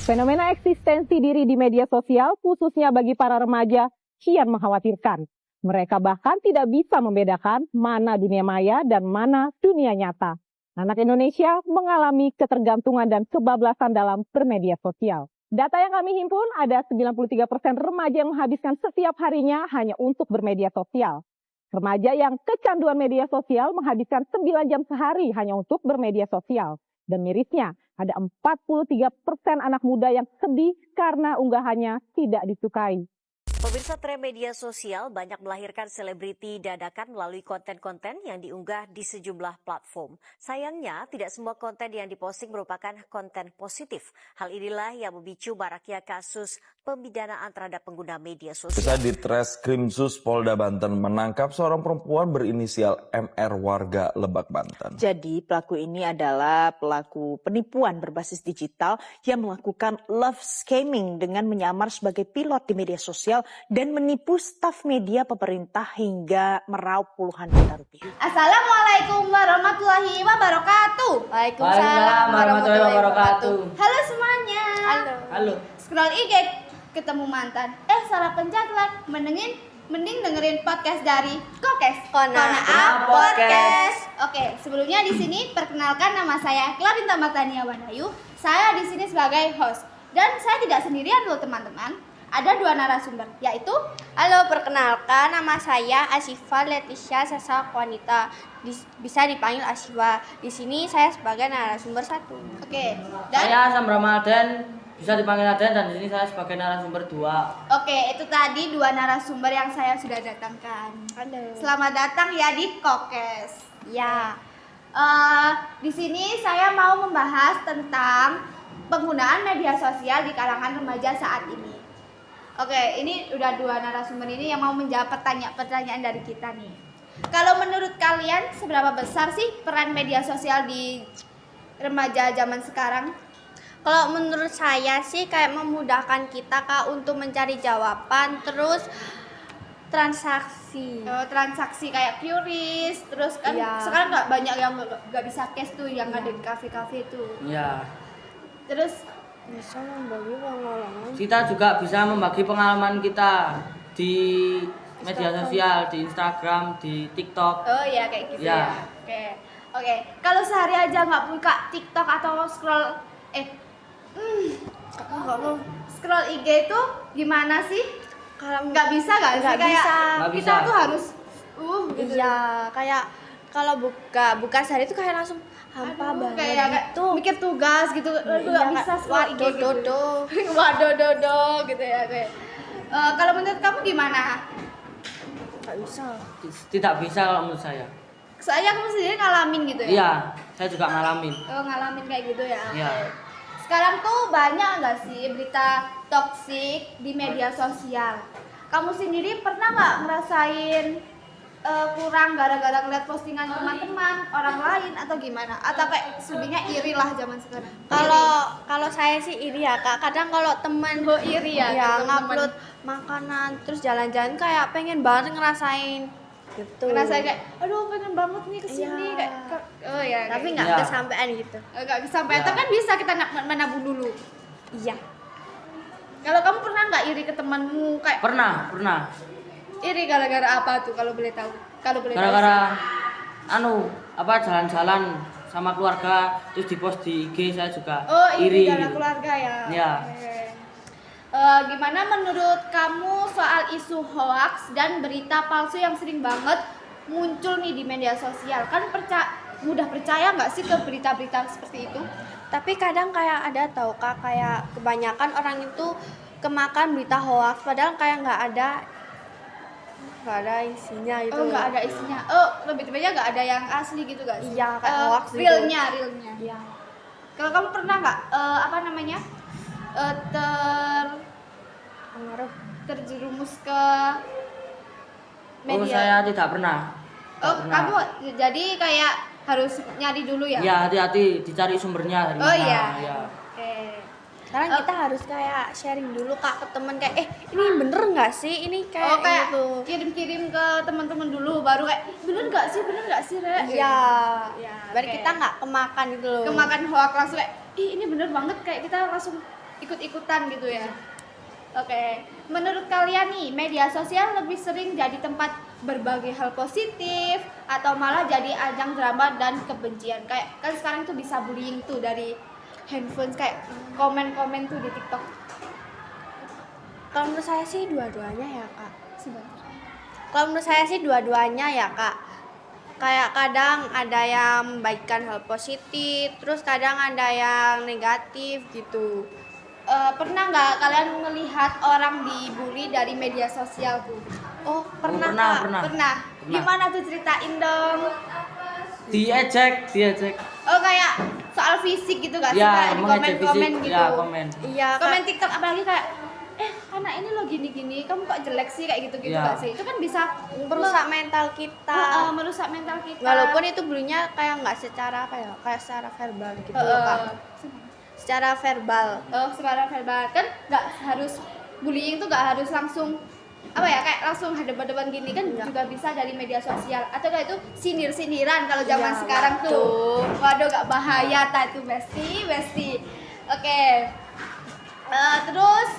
Fenomena eksistensi diri di media sosial, khususnya bagi para remaja, kian mengkhawatirkan. Mereka bahkan tidak bisa membedakan mana dunia maya dan mana dunia nyata. Anak Indonesia mengalami ketergantungan dan kebablasan dalam bermedia sosial. Data yang kami himpun, ada 93% remaja yang menghabiskan setiap harinya hanya untuk bermedia sosial. Remaja yang kecanduan media sosial menghabiskan 9 jam sehari hanya untuk bermedia sosial. Dan mirisnya, ada 43% anak muda yang sedih karena unggahannya tidak disukai. Pemirsa, tren media sosial banyak melahirkan selebriti dadakan melalui konten-konten yang diunggah di sejumlah platform. Sayangnya, tidak semua konten yang diposting merupakan konten positif. Hal inilah yang memicu maraknya kasus pemidanaan terhadap pengguna media sosial. Di Treskrimsus Polda Banten menangkap seorang perempuan berinisial MR warga Lebak, Banten. Jadi pelaku ini adalah pelaku penipuan berbasis digital yang melakukan love scamming dengan menyamar sebagai pilot di media sosial dan menipu staf media pemerintah hingga meraup puluhan juta rupiah. Assalamualaikum warahmatullahi wabarakatuh. Waalaikumsalam warahmatullahi wabarakatuh. Halo semuanya. Halo. Scroll IG ketemu mantan. Salah pencet like. Mending dengerin podcast dari Kokes. Kona Podcast. Oke, sebelumnya di sini perkenalkan nama saya Clarinta Martania Wanayu. Saya di sini sebagai host. Dan saya tidak sendirian loh teman-teman. Ada dua narasumber, yaitu halo, perkenalkan nama saya Asifa Leticia Sasa Wanita. Bisa dipanggil Asifa. Di sini saya sebagai narasumber 1. Oke. Dan Saya Sam Ramadan, bisa dipanggil Aden, dan di sini saya sebagai narasumber 2. Oke, itu tadi dua narasumber yang saya sudah datangkan. Halo. Selamat datang ya di Kokes. Ya. Di sini saya mau membahas tentang penggunaan media sosial di kalangan remaja saat ini. Oke, ini udah dua narasumber ini yang mau menjawab pertanyaan dari kita nih. Kalau menurut kalian seberapa besar sih peran media sosial di remaja zaman sekarang? Kalau menurut saya sih kayak memudahkan kita Kak untuk mencari jawaban, terus transaksi. Transaksi kayak QRIS, terus kan Iya. sekarang nggak banyak yang nggak bisa cash tuh yang ada di kafe-kafe tuh. Ya. Terus Bisa membagi pengalaman. Kita juga bisa membagi pengalaman kita di media sosial, di Instagram, di TikTok. oh ya kayak gitu ya. Ya. Oke. Kalau sehari aja nggak buka TikTok atau scroll scroll IG itu gimana sih? Kalau Nggak bisa nggak sih? Nggak Kayak bisa. Nggak kita bisa. tuh harus gitu. Iya, kayak kalau buka sehari itu kayak langsung hampa banget kayak gitu. mikir tugas gitu. Aduh nggak bisa scroll IG gitu. Waduh gitu ya kayak. Kalau menurut kamu gimana? Nggak bisa. Tidak bisa kalau menurut saya. Soalnya kamu sendiri ngalamin gitu ya? Iya, saya juga ngalamin. Ngalamin kayak gitu ya? Iya. Sekarang tuh banyak nggak sih berita toksik di media sosial? Kamu sendiri pernah nggak ngerasain kurang gara-gara ngeliat postingan teman-teman orang lain atau gimana? Atau kayak selebihnya iri lah zaman sekarang? Kalau saya sih iri ya Kak. Kadang kalau teman iri ya? ya teman-teman. ngupload makanan terus jalan-jalan kayak pengen banget ngerasain gitu. Ngerasain kayak, aduh pengen banget nih kesini Iya. kayak, ya. Tapi kayak nggak Iya. kesampean gitu. nggak kesampean. Iya. Tapi kan bisa kita menabung dulu. Iya. Kalau kamu pernah nggak iri ke temanmu kayak Pernah. iri gara-gara apa tuh kalau boleh tahu? Kalau boleh Gara-gara jalan-jalan sama keluarga terus di-post di IG, saya juga tahu. Oh, iri iri. gara gitu. keluarga ya. Iya. Oke. Gimana menurut kamu soal isu hoax dan berita palsu yang sering banget muncul nih di media sosial? Kan mudah percaya nggak sih ke berita-berita seperti itu? Tapi kadang kayak ada tau Kak, kayak kebanyakan orang itu kemakan berita hoax padahal kayak nggak ada isinya gitu. Oh, nggak ada isinya. Oh, lebih tepatnya nggak ada yang asli gitu nggak sih? Iya, kayak hoax gitu. Realnya. Iya. Kalau kamu pernah nggak Pengaruh. terjerumus ke Oh, media? saya tidak pernah. Oh, Tidak pernah. kamu jadi kayak harus nyari dulu ya? Ya, hati-hati dicari sumbernya dari Oh, mana. iya. Ya. Oke. Sekarang kita harus kayak sharing dulu Kak ke temen kayak ini bener nggak sih ini Oh, kayak gitu. kirim-kirim ke teman-teman dulu baru kayak bener nggak sih Re? Iya. Iya, Biar oke. kita nggak kemakan gitu loh. Kemakan hoax langsung kayak ini bener banget kayak kita langsung ikut-ikutan gitu ya. Oke, menurut kalian nih, media sosial lebih sering jadi tempat berbagai hal positif atau malah jadi ajang drama dan kebencian? Kayak kan sekarang tuh bisa bullying tuh dari handphone, kayak komen-komen tuh di TikTok. Kalau menurut saya sih dua-duanya ya kak. Sebentar. Kalau menurut saya sih dua-duanya ya kak. Kayak kadang ada yang membagikan hal positif, terus kadang ada yang negatif gitu. Pernah nggak kalian melihat orang dibully dari media sosial tuh? Oh pernah pernah, kak. pernah. Gimana tuh, ceritain dong. Diejek. Oh, kayak soal fisik gitu gak sih? Ya, Kayak di mengejek komen-komen fisik. gitu. Ya, komen. Iya Komen kak. TikTok apalagi kayak anak ini lo gini-gini, kamu kok jelek sih, kayak gitu-gitu Ya. gak sih? Itu kan bisa Merusak mental kita. merusak mental kita. Walaupun itu bullyingnya kayak nggak secara apa ya, kayak secara verbal gitu loh kak. Secara verbal. Secara verbal kan nggak harus bullying tuh nggak harus langsung apa ya, kayak langsung hadap-hadapan gini kan, Iya. juga bisa dari media sosial atau kayak itu sindir-sindiran kalau zaman Iya, sekarang tuh. waduh. Waduh, gak bahaya ta itu, besti. Oke. Terus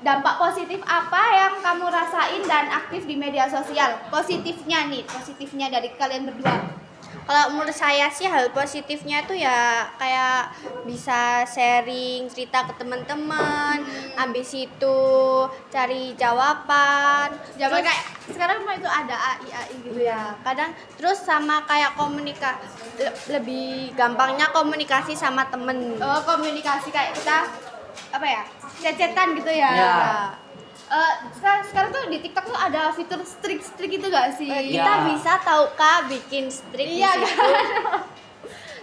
dampak positif apa yang kamu rasain dan aktif di media sosial? Positifnya dari kalian berdua. Kalau menurut saya sih hal positifnya tuh ya kayak bisa sharing cerita ke teman-teman, habis itu cari jawaban. Zaman Terus- kayak sekarang mah itu ada AI gitu ya. kadang terus sama kayak lebih gampangnya komunikasi sama temen. Komunikasi kayak kita apa ya, cecetan gitu ya. Ya. Sekarang tuh di TikTok tuh ada fitur strik gitu gak sih? Kita Ya. bisa tahu kak bikin streak Iya di situ. kan?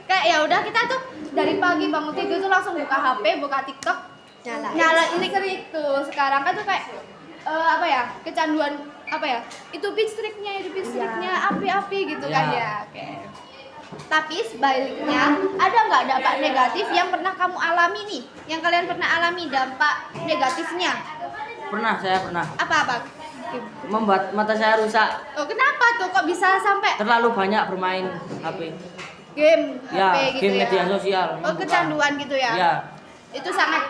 Kayak ya udah, kita tuh dari pagi bangun tidur tuh langsung buka HP, buka TikTok, nyalain strik tuh. Sekarang kan tuh kayak apa ya, kecanduan apa ya? Itu pin striknya, api-api gitu kan Ya. ya. Oke. Tapi sebaliknya, ada nggak dampak negatif yang pernah kamu alami nih? Yang kalian pernah alami dampak negatifnya? Saya pernah. Apa? Membuat mata saya rusak. Oh, kenapa tuh kok bisa sampai Terlalu banyak bermain HP. game Ya, HP gitu game ya? media sosial. Oh, kecanduan gitu ya? Ya. Itu sangat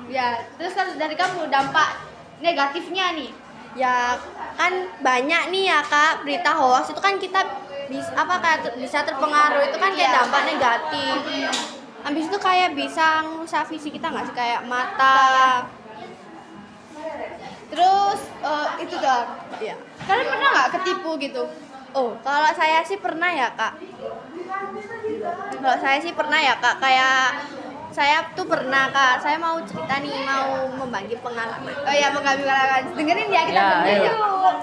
ya. Terus kan dari kamu dampak negatifnya nih? Ya kan banyak nih ya kak, berita hoax itu kan kita bisa terpengaruh, itu kan kayak Iya. dampak negatif. Habis itu kayak bisa ngerusak visi kita nggak sih, kayak mata. Terus itu dong. Ya. Kalian pernah nggak ketipu gitu? Oh, kalau saya sih pernah ya kak. Kayak saya tuh pernah kak. Saya mau cerita nih, mau membagi pengalaman. Oh ya, pengalaman. Dengerin ya, kita Ya, dengerin ayo. yuk.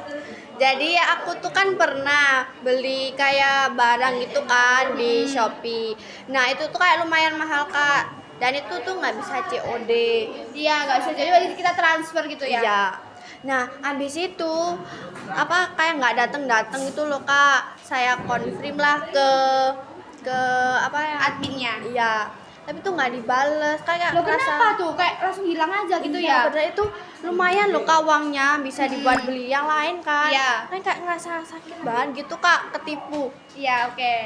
Jadi aku tuh kan pernah beli kayak barang gitu kan di Shopee. Nah itu tuh kayak lumayan mahal kak. Dan itu tuh nggak bisa COD. Iya, nggak bisa jadi kita transfer gitu ya? Iya. Nah habis itu kayak nggak datang gitu loh kak. Saya confirm lah ke Adminnya. Iya. Tapi tuh nggak dibales. Kayak Loh, ngerasa- kenapa tuh? Kayak langsung hilang aja gitu ya? Padahal itu lumayan loh kak uangnya, bisa dibuat beli yang lain kan. Iya. Kan kayak ngerasa sakit banget gitu kak, ketipu. Iya, oke.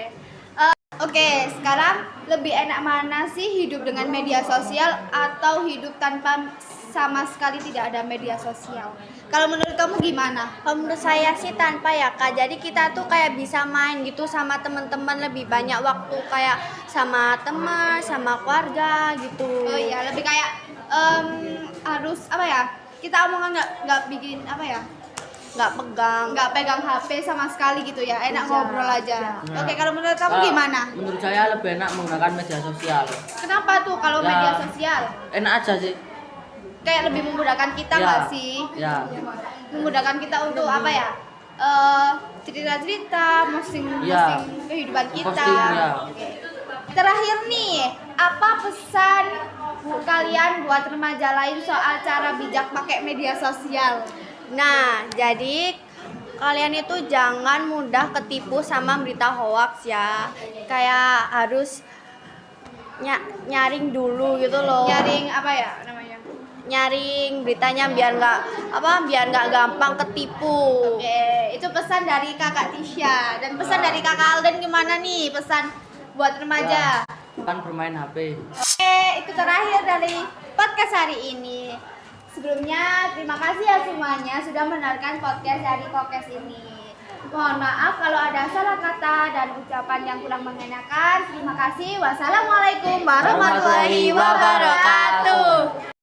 Oke, sekarang lebih enak mana sih, hidup dengan media sosial atau hidup tanpa sama sekali tidak ada media sosial? Kalau menurut kamu gimana? Kalau menurut saya sih tanpa ya kak. Jadi kita tuh kayak bisa main gitu sama teman-teman, lebih banyak waktu kayak sama teman, sama keluarga gitu. Oh iya, lebih kayak harus apa ya? Kita omongan nggak bikin apa ya? Nggak Pegang HP sama sekali gitu ya, enak Iya, ngobrol aja. iya. Oke, kalau menurut kamu Ah, gimana? Menurut saya lebih enak menggunakan media sosial. Kenapa tuh kalau Ya. media sosial? Enak aja sih. Kayak lebih memudahkan kita Ya. nggak sih? Ya. Memudahkan kita untuk apa ya? Cerita-cerita, posting Ya. kehidupan kita. Posting, ya. Oke. Terakhir nih, apa pesan kalian buat remaja lain soal cara bijak pakai media sosial? Nah, jadi kalian itu jangan mudah ketipu sama berita hoax ya. Kayak harus nyaring dulu gitu loh. Nyaring apa ya namanya? Nyaring beritanya biar nggak gampang ketipu. Oke, itu pesan dari kakak Tisha. Dan pesan dari kakak Alden gimana nih, pesan buat remaja? Kan bermain HP. Oke, itu terakhir dari podcast hari ini. Sebelumnya, terima kasih ya semuanya sudah mendengarkan podcast dari Kokes ini. Mohon maaf kalau ada salah kata dan ucapan yang kurang mengenakan. Terima kasih. Wassalamualaikum warahmatullahi wabarakatuh.